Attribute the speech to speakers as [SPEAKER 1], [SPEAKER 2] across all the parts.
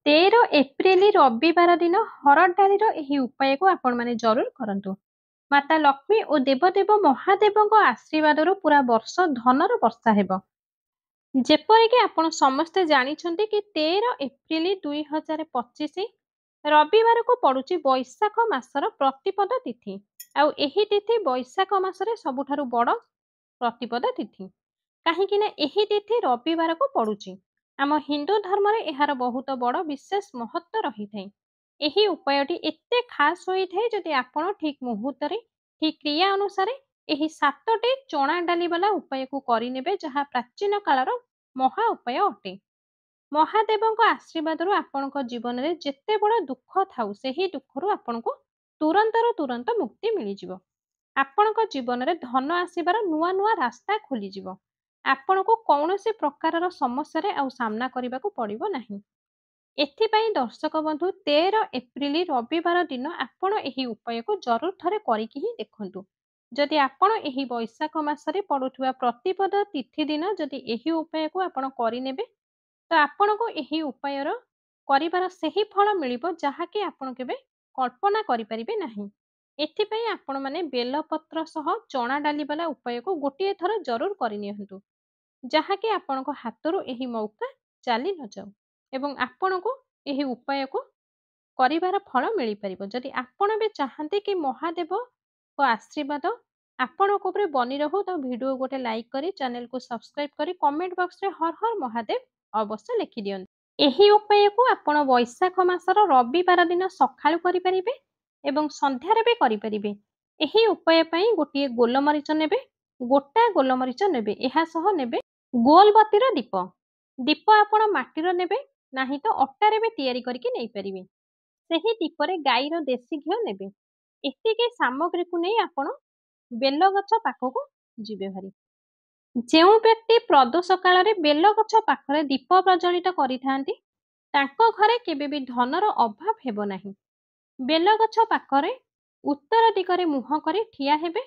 [SPEAKER 1] 13 April ରବିବାର ଦିନ ହରଡ଼ ଡାଲିର ଏହି ଉପାୟକୁ ଆପଣମାନେ ଜରୁର କରନ୍ତୁ। ମାତା ଲକ୍ଷ୍ମୀ ଓ ଦେବଦେବ ମହାଦେବଙ୍କ ଆଶୀର୍ବାଦରୁ ପୁରା ବର୍ଷ ଧନର ବର୍ଷା ହେବ। ଯେପରିକି ଆପଣ ସମସ୍ତେ ଜାଣିଛନ୍ତି କି 13 ଏପ୍ରିଲ 2025 ରବିବାରକୁ ପଡୁଛି ବୈଶାଖ ମାସର ପ୍ରତିପଦ ତିଥି। ଆଉ ଏହି ତିଥି ବୈଶାଖ ମାସରେ ସବୁଠାରୁ ବଡ଼ ପ୍ରତିପଦ ତିଥି। କାହିଁକି ନା ଏହି ତିଥି ରବିବାରକୁ ପଡୁଛି। ଆମ ହିନ୍ଦୁ ଧର୍ମରେ ଏହାର ବହୁତ ବଡ଼ ବିଶେଷ ମହତ୍ତ୍ୱ ରହିଥାଏ। ଏହି ଉପାୟଟି ଏତେ ଖାସ୍ ହୋଇଥାଏ ଯଦି ଆପଣ ଠିକ୍ ମୁହୂର୍ତ୍ତରେ ଠିକ୍ କ୍ରିୟା ଅନୁସାରେ ଏହି 7ଟି ଚଣା ଡାଲି ବାଲା ଉପାୟକୁ କରିନେବେ, ଯାହା ପ୍ରାଚୀନ କାଳର ମହା ଉପାୟ ଅଟେ। ମହାଦେବଙ୍କ ଆଶୀର୍ବାଦରୁ ଆପଣଙ୍କ ଜୀବନରେ ଯେତେ ବଡ଼ ଦୁଃଖ ଥାଉ ସେହି ଦୁଃଖରୁ ଆପଣଙ୍କୁ ତୁରନ୍ତ ମୁକ୍ତି ମିଳିଯିବ। ଆପଣଙ୍କ ଜୀବନରେ ଧନ ଆସିବାର ନୂଆ ନୂଆ ରାସ୍ତା ଖୋଲିଯିବ। ଆପଣଙ୍କୁ କୌଣସି ପ୍ରକାରର ସମସ୍ୟାରେ ଆଉ ସାମ୍ନା କରିବାକୁ ପଡ଼ିବ ନାହିଁ। ଏଥିପାଇଁ ଦର୍ଶକ ବନ୍ଧୁ 13 ଏପ୍ରିଲ ରବିବାର ଦିନ ଆପଣ ଏହି ଉପାୟକୁ ଜରୁର ଥରେ କରିକି ହିଁ ଦେଖନ୍ତୁ। ଯଦି ଆପଣ ଏହି ବୈଶାଖ ମାସରେ ପଡୁଥିବା ପ୍ରତିପଦ ତିଥି ଦିନ ଯଦି ଏହି ଉପାୟକୁ ଆପଣ କରିନେବେ, ତ ଆପଣଙ୍କୁ ଏହି ଉପାୟର କରିବାର ସେହି ଫଳ ମିଳିବ ଯାହାକି ଆପଣ କେବେ କଳ୍ପନା କରିପାରିବେ ନାହିଁ। ଏଥିପାଇଁ ଆପଣମାନେ ବେଲପତ୍ର ସହ ଚଣା ଡାଲି ବାଲା ଉପାୟକୁ ଗୋଟିଏ ଥର ଜରୁର କରିନିଅନ୍ତୁ, ଯାହାକି ଆପଣଙ୍କ ହାତରୁ ଏହି ମୌକା ଚାଲି ନଯାଉ ଏବଂ ଆପଣଙ୍କୁ ଏହି ଉପାୟକୁ କରିବାର ଫଳ ମିଳିପାରିବ। ଯଦି ଆପଣ ବି ଚାହାନ୍ତି କି ମହାଦେବଙ୍କ ଆଶୀର୍ବାଦ ଆପଣଙ୍କ ଉପରେ ବନି ରହୁ, ତ ଭିଡ଼ିଓ ଗୋଟେ ଲାଇକ୍ କରି ଚ୍ୟାନେଲକୁ ସବସ୍କ୍ରାଇବ୍ କରି କମେଣ୍ଟ ବକ୍ସରେ ହର ହର ମହାଦେବ ଅବଶ୍ୟ ଲେଖିଦିଅନ୍ତୁ। ଏହି ଉପାୟକୁ ଆପଣ ବୈଶାଖ ମାସର ରବିବାର ଦିନ ସକାଳୁ କରିପାରିବେ ଏବଂ ସନ୍ଧ୍ୟାରେ ବି କରିପାରିବେ। ଏହି ଉପାୟ ପାଇଁ ଗୋଟିଏ ଗୋଲମରିଚ ନେବେ, ଗୋଟା ଗୋଲମରିଚ ନେବେ। ଏହା ସହ ନେବେ ଗୋଲବତୀର ଦୀପ। ଦୀପ ଆପଣ ମାଟିର ନେବେ, ନାହିଁ ତ ଅଟାରେ ବି ତିଆରି କରିକି ନେଇପାରିବେ। ସେହି ଦୀପରେ ଗାଈର ଦେଶୀ ଘିଅ ନେବେ। ଏତିକି ସାମଗ୍ରୀକୁ ନେଇ ଆପଣ ବେଲଗଛ ପାଖକୁ ଯିବେ ଭାରି। ଯେଉଁ ବ୍ୟକ୍ତି ପ୍ରଦୋଷ କାଳରେ ବେଲଗଛ ପାଖରେ ଦୀପ ପ୍ରଜ୍ୱଳିତ କରିଥାନ୍ତି, ତାଙ୍କ ଘରେ କେବେ ବି ଧନର ଅଭାବ ହେବ ନାହିଁ। ବେଲଗଛ ପାଖରେ ଉତ୍ତର ଦିଗରେ ମୁହଁ କରି ଠିଆ ହେବେ,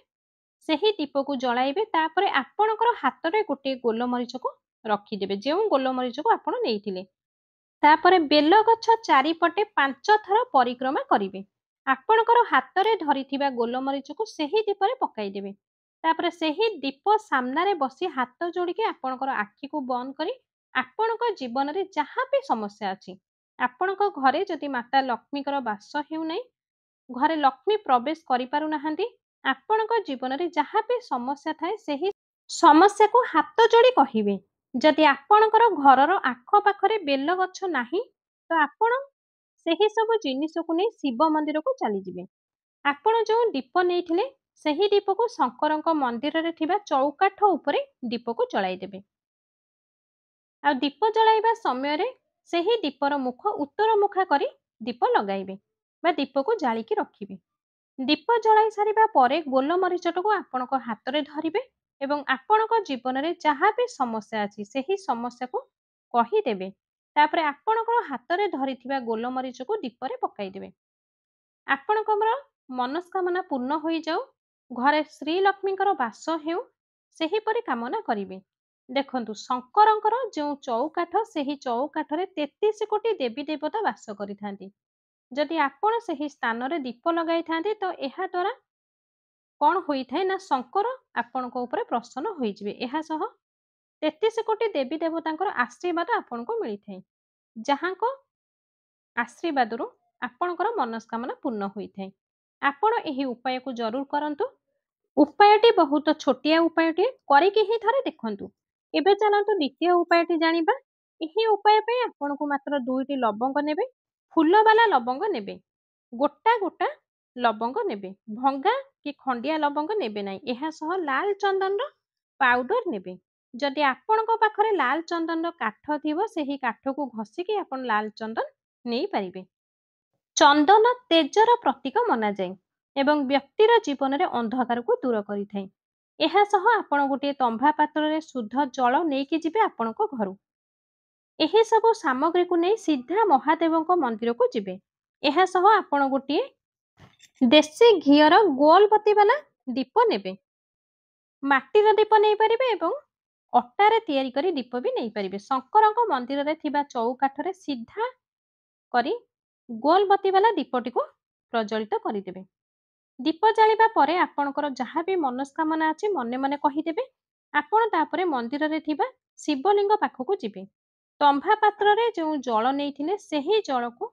[SPEAKER 1] ସେହି ଦୀପକୁ ଜଳାଇବେ। ତାପରେ ଆପଣଙ୍କର ହାତରେ ଗୋଟିଏ ଗୋଲମରିଚକୁ ରଖିଦେବେ, ଯେଉଁ ଗୋଲମରିଚକୁ ଆପଣ ନେଇଥିଲେ। ତାପରେ ବେଲଗଛ ଚାରିପଟେ 5 ଥର ପରିକ୍ରମା କରିବେ। ଆପଣଙ୍କର ହାତରେ ଧରିଥିବା ଗୋଲମରିଚକୁ ସେହି ଦୀପରେ ପକାଇଦେବେ। ତାପରେ ସେହି ଦୀପ ସାମ୍ନାରେ ବସି ହାତ ଯୋଡ଼ିକି ଆପଣଙ୍କର ଆଖିକୁ ବନ୍ଦ କରି ଆପଣଙ୍କ ଜୀବନରେ ଯାହା ବି ସମସ୍ୟା ଅଛି, ଆପଣଙ୍କ ଘରେ ଯଦି ମାତା ଲକ୍ଷ୍ମୀଙ୍କର ବାସ ହେଉନାହିଁ, ଘରେ ଲକ୍ଷ୍ମୀ ପ୍ରବେଶ କରିପାରୁନାହାନ୍ତି, ଆପଣଙ୍କ ଜୀବନରେ ଯାହା ବି ସମସ୍ୟା ଥାଏ ସେହି ସମସ୍ୟାକୁ ହାତ ଯୋଡ଼ି କହିବେ। ଯଦି ଆପଣଙ୍କର ଘରର ଆଖପାଖରେ ବେଲଗଛ ନାହିଁ, ତ ଆପଣ ସେହି ସବୁ ଜିନିଷକୁ ନେଇ ଶିବ ମନ୍ଦିରକୁ ଚାଲିଯିବେ। ଆପଣ ଯେଉଁ ଦୀପ ନେଇଥିଲେ ସେହି ଦୀପକୁ ଶଙ୍କରଙ୍କ ମନ୍ଦିରରେ ଥିବା ଚୌକାଠ ଉପରେ ଦୀପକୁ ଜଳାଇଦେବେ। ଆଉ ଦୀପ ଜଳାଇବା ସମୟରେ ସେହି ଦୀପର ମୁଖ ଉତ୍ତର ମୁଖା କରି ଦୀପ ଲଗାଇବେ ବା ଦୀପକୁ ଜାଳିକି ରଖିବେ। ଦୀପ ଜଳାଇ ସାରିବା ପରେ ଗୋଲମରିଚଟାକୁ ଆପଣଙ୍କ ହାତରେ ଧରିବେ ଏବଂ ଆପଣଙ୍କ ଜୀବନରେ ଯାହା ବି ସମସ୍ୟା ଅଛି ସେହି ସମସ୍ୟାକୁ କହିଦେବେ। ତାପରେ ଆପଣଙ୍କର ହାତରେ ଧରିଥିବା ଗୋଲମରିଚକୁ ଦୀପରେ ପକାଇଦେବେ। ଆପଣଙ୍କର ମନସ୍କାମନା ପୂର୍ଣ୍ଣ ହୋଇଯାଉ, ଘରେ ଶ୍ରୀଲକ୍ଷ୍ମୀଙ୍କର ବାସ ହେଉ, ସେହିପରି କାମନା କରିବେ। ଦେଖନ୍ତୁ, ଶଙ୍କରଙ୍କର ଯେଉଁ ଚୌକାଠ, ସେହି ଚୌକାଠରେ 33 କୋଟି ଦେବୀ ଦେବତା ବାସ କରିଥାନ୍ତି। ଯଦି ଆପଣ ସେହି ସ୍ଥାନରେ ଦୀପ ଲଗାଇଥାନ୍ତି, ତ ଏହା ଦ୍ୱାରା କ'ଣ ହୋଇଥାଏ ନା ଶଙ୍କର ଆପଣଙ୍କ ଉପରେ ପ୍ରସନ୍ନ ହୋଇଯିବେ। ଏହା ସହ 33 କୋଟି ଦେବୀ ଦେବତାଙ୍କର ଆଶୀର୍ବାଦ ଆପଣଙ୍କୁ ମିଳିଥାଏ, ଯାହାଙ୍କ ଆଶୀର୍ବାଦରୁ ଆପଣଙ୍କର ମନସ୍କାମନା ପୂର୍ଣ୍ଣ ହୋଇଥାଏ। ଆପଣ ଏହି ଉପାୟକୁ ଜରୁର କରନ୍ତୁ। ଉପାୟଟି ବହୁତ ଛୋଟିଆ ଉପାୟଟିଏ, କରିକି ହିଁ ଥରେ ଦେଖନ୍ତୁ। ଏବେ ଚାଲନ୍ତୁ ଦ୍ୱିତୀୟ ଉପାୟଟି ଜାଣିବା। ଏହି ଉପାୟ ପାଇଁ ଆପଣଙ୍କୁ ମାତ୍ର 2ଟି ଲବଙ୍ଗ ନେବେ, ଫୁଲବାଲା ଲବଙ୍ଗ ନେବେ। ଗୋଟା ଗୋଟା ଲବଙ୍ଗ ନେବେ, ଭଙ୍ଗା କି ଖଣ୍ଡିଆ ଲବଙ୍ଗ ନେବେ ନାହିଁ। ଏହା ସହ ଲାଲ ଚନ୍ଦନର ପାଉଡର ନେବେ। ଯଦି ଆପଣଙ୍କ ପାଖରେ ଲାଲ ଚନ୍ଦନର କାଠ ଥିବ, ସେହି କାଠକୁ ଘଷିକି ଆପଣ ଲାଲ ଚନ୍ଦନ ନେଇପାରିବେ। ଚନ୍ଦନ ତେଜର ପ୍ରତୀକ ମନାଯାଏ ଏବଂ ବ୍ୟକ୍ତିର ଜୀବନରେ ଅନ୍ଧକାରକୁ ଦୂର କରିଥାଏ। ଏହା ସହ ଆପଣ ଗୋଟିଏ ତମ୍ବା ପାତ୍ରରେ ଶୁଦ୍ଧ ଜଳ ନେଇକି ଯିବେ ଆପଣଙ୍କ ଘରୁ। ଏହି ସବୁ ସାମଗ୍ରୀକୁ ନେଇ ସିଧା ମହାଦେବଙ୍କ ମନ୍ଦିରକୁ ଯିବେ। ଏହା ସହ ଆପଣ ଗୋଟିଏ ଦେଶୀ ଘିଅର ଗୋଲବତୀ ବାଲା ଦୀପ ନେବେ। ମାଟିର ଦୀପ ନେଇପାରିବେ ଏବଂ ଅଟାରେ ତିଆରି କରି ଦୀପ ବି ନେଇପାରିବେ। ଶଙ୍କରଙ୍କ ମନ୍ଦିରରେ ଥିବା ଚୌକାଠରେ ସିଧା କରି ଗୋଲ ବତିବାଲା ଦୀପଟିକୁ ପ୍ରଜ୍ୱଳିତ କରିଦେବେ। ଦୀପ ଜାଳିବା ପରେ ଆପଣଙ୍କର ଯାହା ବି ମନସ୍କାମନା ଅଛି ମନେ ମନେ କହିଦେବେ। ଆପଣ ତାପରେ ମନ୍ଦିରରେ ଥିବା ଶିବଲିଙ୍ଗ ପାଖକୁ ଯିବେ। ତମ୍ଭା ପାତ୍ରରେ ଯେଉଁ ଜଳ ନେଇଥିଲେ ସେହି ଜଳକୁ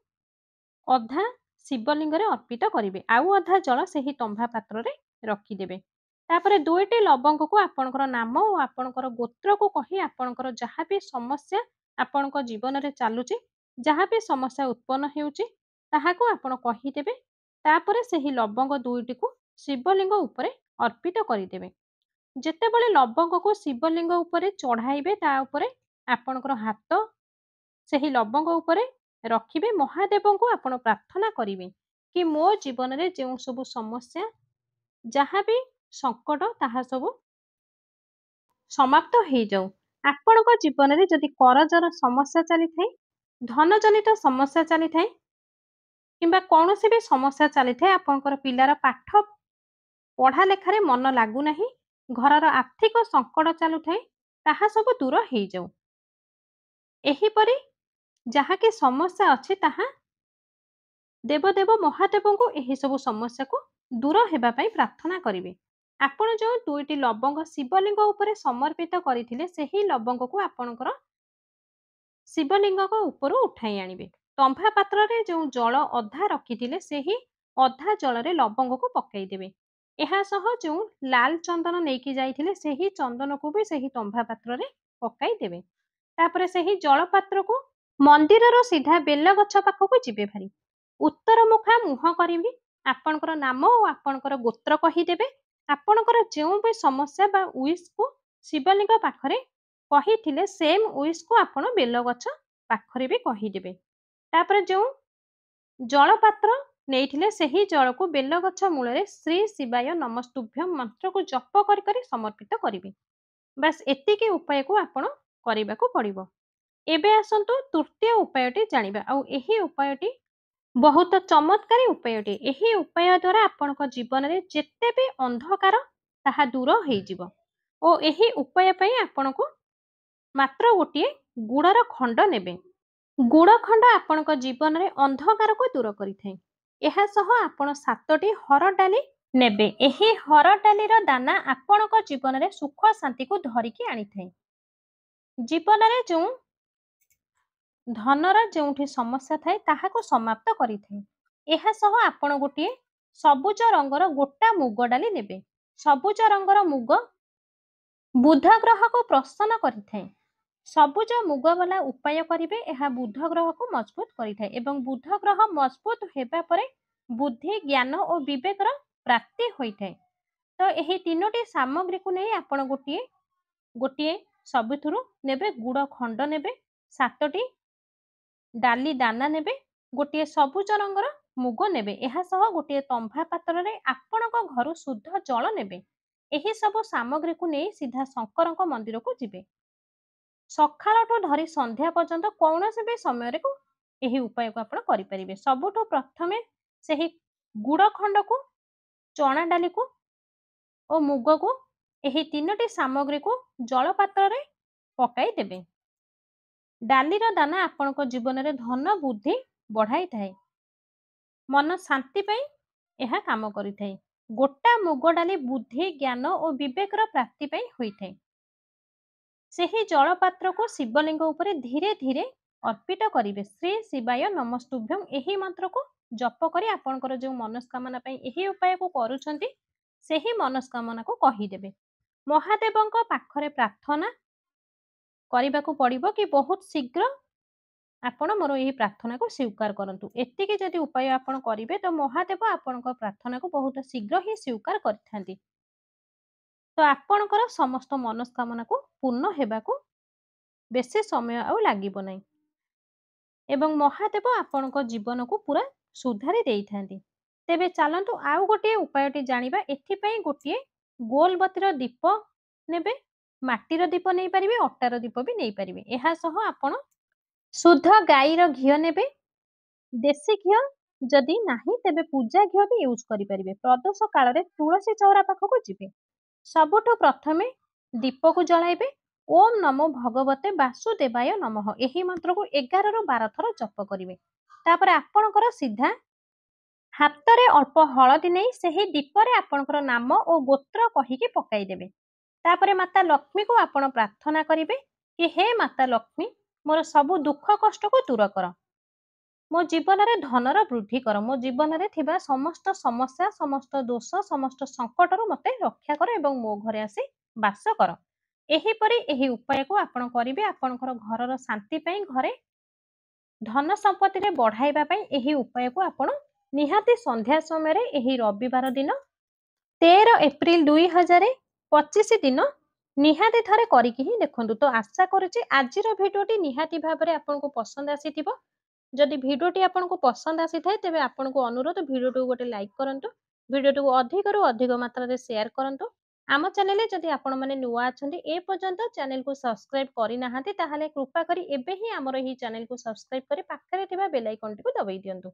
[SPEAKER 1] ଅଧା ଶିବଲିଙ୍ଗରେ ଅର୍ପିତ କରିବେ, ଆଉ ଅଧା ଜଳ ସେହି ତମ୍ଭା ପାତ୍ରରେ ରଖିଦେବେ। ତାପରେ 2ଟି ଲବଙ୍ଗକୁ ଆପଣଙ୍କର ନାମ ଓ ଆପଣଙ୍କର ଗୋତ୍ରକୁ କହି ଆପଣଙ୍କର ଯାହା ବି ସମସ୍ୟା ଆପଣଙ୍କ ଜୀବନରେ ଚାଲୁଛି, ଯାହା ବି ସମସ୍ୟା ଉତ୍ପନ୍ନ ହେଉଛି ତାହାକୁ ଆପଣ କହିଦେବେ। ତାପରେ ସେହି ଲବଙ୍ଗ 2ଟିକୁ ଶିବଲିଙ୍ଗ ଉପରେ ଅର୍ପିତ କରିଦେବେ। ଯେତେବେଳେ ଲବଙ୍ଗକୁ ଶିବଲିଙ୍ଗ ଉପରେ ଚଢ଼ାଇବେ ତା ଉପରେ ଆପଣଙ୍କର ହାତ ସେହି ଲବଙ୍ଗ ଉପରେ ରଖିବେ। ମହାଦେବଙ୍କୁ ଆପଣ ପ୍ରାର୍ଥନା କରିବେ କି ମୋ ଜୀବନରେ ଯେଉଁ ସବୁ ସମସ୍ୟା ଯାହା ବି ସଙ୍କଟ ତାହା ସବୁ ସମାପ୍ତ ହେଇଯାଉ। ଆପଣଙ୍କ ଜୀବନରେ ଯଦି କରଜର ସମସ୍ୟା ଚାଲିଥାଏ, ଧନଜନିତ ସମସ୍ୟା ଚାଲିଥାଏ କିମ୍ବା କୌଣସି ବି ସମସ୍ୟା ଚାଲିଥାଏ, ଆପଣଙ୍କର ପିଲାର ପାଠ ପଢ଼ା ଲେଖାରେ ମନ ଲାଗୁନାହିଁ, ଘରର ଆର୍ଥିକ ସଙ୍କଟ ଚାଲୁଥାଏ, ତାହା ସବୁ ଦୂର ହେଇଯାଉ। ଏହିପରି ଯାହାକି ସମସ୍ୟା ଅଛି ତାହା ଦେବଦେବ ମହାଦେବଙ୍କୁ ଏହି ସବୁ ସମସ୍ୟାକୁ ଦୂର ହେବା ପାଇଁ ପ୍ରାର୍ଥନା କରିବେ। ଆପଣ ଯେଉଁ 2ଟି ଲବଙ୍ଗ ଶିବଲିଙ୍ଗ ଉପରେ ସମର୍ପିତ କରିଥିଲେ ସେହି ଲବଙ୍ଗକୁ ଆପଣଙ୍କର ଶିବଲିଙ୍ଗଙ୍କ ଉପରୁ ଉଠାଇ ଆଣିବେ। ତମ୍ଭା ପାତ୍ରରେ ଯେଉଁ ଜଳ ଅଧା ରଖିଥିଲେ ସେହି ଅଧା ଜଳରେ ଲବଙ୍ଗକୁ ପକାଇଦେବେ। ଏହା ସହ ଯେଉଁ ଲାଲ ଚନ୍ଦନ ନେଇକି ଯାଇଥିଲେ ସେହି ଚନ୍ଦନକୁ ବି ସେହି ତମ୍ଭା ପାତ୍ରରେ ପକାଇଦେବେ। ତାପରେ ସେହି ଜଳପାତ୍ରକୁ ମନ୍ଦିରର ସିଧା ବେଲଗଛ ପାଖକୁ ଯିବେ ଭାରି। ଉତ୍ତର ମୁଖା ମୁହଁ କରିବି ଆପଣଙ୍କର ନାମ ଓ ଆପଣଙ୍କର ଗୋତ୍ର କହିଦେବେ। ଆପଣଙ୍କର ଯେଉଁ ବି ସମସ୍ୟା ବା ୱିଶ୍‌କୁ ଶିବଲିଙ୍ଗ ପାଖରେ କହିଥିଲେ ସେମ୍ ୱିଶ୍‌କୁ ଆପଣ ବେଲଗଛ ପାଖରେ ବି କହିଦେବେ। ତାପରେ ଯେଉଁ ଜଳପାତ୍ର ନେଇଥିଲେ ସେହି ଜଳକୁ ବେଲଗଛ ମୂଳରେ ଶ୍ରୀ ଶିବାୟ ନମସ୍ତୁଭ୍ୟଂ ମନ୍ତ୍ରକୁ ଜପ କରି କରି ସମର୍ପିତ କରିବେ। ବାସ୍ ଏତିକି ଉପାୟକୁ ଆପଣ କରିବାକୁ ପଡ଼ିବ। ଏବେ ଆସନ୍ତୁ ତୃତୀୟ ଉପାୟଟି ଜାଣିବା। ଆଉ ଏହି ଉପାୟଟି ବହୁତ ଚମତ୍କାରୀ ଉପାୟଟି। ଏହି ଉପାୟ ଦ୍ୱାରା ଆପଣଙ୍କ ଜୀବନରେ ଯେତେ ବି ଅନ୍ଧକାର ତାହା ଦୂର ହେଇଯିବ। ଓ ଏହି ଉପାୟ ପାଇଁ ଆପଣଙ୍କୁ ମାତ୍ର ଗୋଟିଏ ଗୁଡ଼ର ଖଣ୍ଡ ନେବେ। ଗୁଡ଼ ଖଣ୍ଡ ଆପଣଙ୍କ ଜୀବନରେ ଅନ୍ଧକାରକୁ ଦୂର କରିଥାଏ। ଏହା ସହ ଆପଣ 7ଟି ହରଡ଼ ଡାଲି ନେବେ। ଏହି ହରଡ଼ ଡାଲିର ଦାନା ଆପଣଙ୍କ ଜୀବନରେ ସୁଖ ଶାନ୍ତିକୁ ଧରିକି ଆଣିଥାଏ। ଜୀବନରେ ଯେଉଁ ଧନର ଯେଉଁଠି ସମସ୍ୟା ଥାଏ ତାହାକୁ ସମାପ୍ତ କରିଥାଏ। ଏହା ସହ ଆପଣ ଗୋଟିଏ ସବୁଜ ରଙ୍ଗର ଗୋଟା ମୁଗ ଡାଲି ନେବେ। ସବୁଜ ରଙ୍ଗର ମୁଗ ବୁଧ ଗ୍ରହକୁ ପ୍ରସନ୍ନ କରିଥାଏ। ସବୁଜ ମୁଗ ବାଲା ଉପାୟ କରିବେ, ଏହା ବୁଧ ଗ୍ରହକୁ ମଜବୁତ କରିଥାଏ ଏବଂ ବୁଧ ଗ୍ରହ ମଜବୁତ ହେବା ପରେ ବୁଦ୍ଧି, ଜ୍ଞାନ ଓ ବିବେକର ପ୍ରାପ୍ତି ହୋଇଥାଏ। ତ ଏହି 3ଟି ସାମଗ୍ରୀକୁ ନେଇ ଆପଣ ଗୋଟିଏ ଗୋଟିଏ ସବୁଥିରୁ ନେବେ। ଗୁଡ଼ ଖଣ୍ଡ ନେବେ, 7ଟି ଡାଲି ଦାନା ନେବେ, ଗୋଟିଏ ସବୁଜ ରଙ୍ଗର ମୁଗ ନେବେ। ଏହା ସହ ଗୋଟିଏ ତମ୍ଭା ପାତ୍ରରେ ଆପଣଙ୍କ ଘରୁ ଶୁଦ୍ଧ ଜଳ ନେବେ। ଏହି ସବୁ ସାମଗ୍ରୀକୁ ନେଇ ସିଧା ଶଙ୍କରଙ୍କ ମନ୍ଦିରକୁ ଯିବେ। ସକାଳଠୁ ଧରି ସନ୍ଧ୍ୟା ପର୍ଯ୍ୟନ୍ତ କୌଣସି ବି ସମୟରେ ଏହି ଉପାୟକୁ ଆପଣ କରିପାରିବେ। ସବୁଠୁ ପ୍ରଥମେ ସେହି ଗୁଡ଼ ଖଣ୍ଡକୁ, ଚଣା ଡାଲିକୁ ଓ ମୁଗକୁ ଏହି 3ଟି ସାମଗ୍ରୀକୁ ଜଳପାତ୍ରରେ ପକାଇ ଦେବେ। ଡାଲିର ଦାନା ଆପଣଙ୍କ ଜୀବନରେ ଧନ ବୁଦ୍ଧି ବଢ଼ାଇଥାଏ। ମନ ଶାନ୍ତି ପାଇଁ ଏହା କାମ କରିଥାଏ। ଗୋଟା ମୁଗ ଡାଲି ବୁଦ୍ଧି, ଜ୍ଞାନ ଓ ବିବେକର ପ୍ରାପ୍ତି ପାଇଁ ହୋଇଥାଏ। ସେହି ଜଳପାତ୍ରକୁ ଶିବଲିଙ୍ଗ ଉପରେ ଧୀରେ ଧୀରେ ଅର୍ପିତ କରିବେ। ଶ୍ରୀ ଶିବାୟ ନମସ୍ତୁଭ୍ୟଂ ଏହି ମନ୍ତ୍ରକୁ ଜପ କରି ଆପଣଙ୍କର ଯେଉଁ ମନସ୍କାମନା ପାଇଁ ଏହି ଉପାୟକୁ କରୁଛନ୍ତି ସେହି ମନସ୍କାମନାକୁ କହିଦେବେ। ମହାଦେବଙ୍କ ପାଖରେ ପ୍ରାର୍ଥନା କରିବାକୁ ପଡ଼ିବ କି ବହୁତ ଶୀଘ୍ର ଆପଣ ମୋର ଏହି ପ୍ରାର୍ଥନାକୁ ସ୍ୱୀକାର କରନ୍ତୁ। ଏତିକି ଯଦି ଉପାୟ ଆପଣ କରିବେ ତ ମହାଦେବ ଆପଣଙ୍କ ପ୍ରାର୍ଥନାକୁ ବହୁତ ଶୀଘ୍ର ହିଁ ସ୍ୱୀକାର କରିଥାନ୍ତି। ତ ଆପଣଙ୍କର ସମସ୍ତ ମନସ୍କାମନାକୁ ପୂର୍ଣ୍ଣ ହେବାକୁ ବେଶୀ ସମୟ ଆଉ ଲାଗିବ ନାହିଁ ଏବଂ ମହାଦେବ ଆପଣଙ୍କ ଜୀବନକୁ ପୁରା ସୁଧାରି ଦେଇଥାନ୍ତି। ତେବେ ଚାଲନ୍ତୁ ଆଉ ଗୋଟିଏ ଉପାୟଟି ଜାଣିବା। ଏଥିପାଇଁ ଗୋଟିଏ ଗୋଲବତୀର ଦୀପ ନେବେ। ମାଟିର ଦୀପ ନେଇପାରିବେ, ଅଟାର ଦୀପ ବି ନେଇପାରିବେ। ଏହା ସହ ଆପଣ ଶୁଦ୍ଧ ଗାଈର ଘିଅ ନେବେ। ଦେଶୀ ଘିଅ ଯଦି ନାହିଁ ତେବେ ପୂଜା ଘିଅ ବି ୟୁଜ୍ କରିପାରିବେ। ପ୍ରଦୋଷ କାଳରେ ତୁଳସୀ ଚଉରା ପାଖକୁ ଯିବେ। ସବୁଠୁ ପ୍ରଥମେ ଦୀପକୁ ଜଳାଇବେ ଓମ୍ ନମୋ ଭଗବତେ ବାସୁଦେବାୟ ନମଃ ଏହି ମନ୍ତ୍ରକୁ 11 ରୁ 12 ଥର ଜପ କରିବେ। ତାପରେ ଆପଣଙ୍କର ସିଧା ହାତରେ ଅଳ୍ପ ହଳଦୀ ନେଇ ସେହି ଦୀପରେ ଆପଣଙ୍କର ନାମ ଓ ଗୋତ୍ର କହିକି ପକାଇଦେବେ। ତାପରେ ମାତା ଲକ୍ଷ୍ମୀକୁ ଆପଣ ପ୍ରାର୍ଥନା କରିବେ କି ହେ ମାତା ଲକ୍ଷ୍ମୀ ମୋର ସବୁ ଦୁଃଖ କଷ୍ଟକୁ ଦୂର କର। ମୋ ଜୀବନରେ ଧନର ବୃଦ୍ଧି କର। ମୋ ଜୀବନରେ ଥିବା ସମସ୍ତ ସମସ୍ୟା, ସମସ୍ତ ଦୋଷ, ସମସ୍ତ ସଙ୍କଟରୁ ମୋତେ ରକ୍ଷା କର ଏବଂ ମୋ ଘରେ ଆସି ବାସ କର। ଏହିପରି ଏହି ଉପାୟକୁ ଆପଣ କରିବେ ଆପଣଙ୍କର ଘରର ଶାନ୍ତି ପାଇଁ, ଘରେ ଧନ ସମ୍ପତ୍ତିରେ ବଢାଇବା ପାଇଁ ଏହି ଉପାୟକୁ ଆପଣ ନିହାତି ସନ୍ଧ୍ୟା ସମୟରେ ଏହି ରବିବାର ଦିନ 13 ଏପ୍ରିଲ 2025 ଦିନ ନିହାତି ଥରେ କରିକି ହିଁ ଦେଖନ୍ତୁ। ତ ଆଶା କରୁଛି ଆଜିର ଭିଡ଼ିଓଟି ନିହାତି ଭାବରେ ଆପଣଙ୍କୁ ପସନ୍ଦ ଆସିଥିବ। ଯଦି ଭିଡ଼ିଓଟି ଆପଣଙ୍କୁ ପସନ୍ଦ ଆସିଥାଏ ତେବେ ଆପଣଙ୍କୁ ଅନୁରୋଧ ଭିଡ଼ିଓଟିକୁ ଗୋଟେ ଲାଇକ୍ କରନ୍ତୁ। ଭିଡ଼ିଓଟିକୁ ଅଧିକରୁ ଅଧିକ ମାତ୍ରାରେ ସେୟାର କରନ୍ତୁ। ଆମ ଚ୍ୟାନେଲରେ ଯଦି ଆପଣମାନେ ନୂଆ ଅଛନ୍ତି ଏ ପର୍ଯ୍ୟନ୍ତ ଚ୍ୟାନେଲକୁ ସବସ୍କ୍ରାଇବ୍ କରିନାହାନ୍ତି ତାହେଲେ କୃପା କରି ଏବେ ହିଁ ଆମର ଏହି ଚ୍ୟାନେଲକୁ ସବସ୍କ୍ରାଇବ୍ କରି ପାଖରେ ଥିବା ବେଲ୍ ଆଇକନଟିକୁ ଦବାଇ ଦିଅନ୍ତୁ।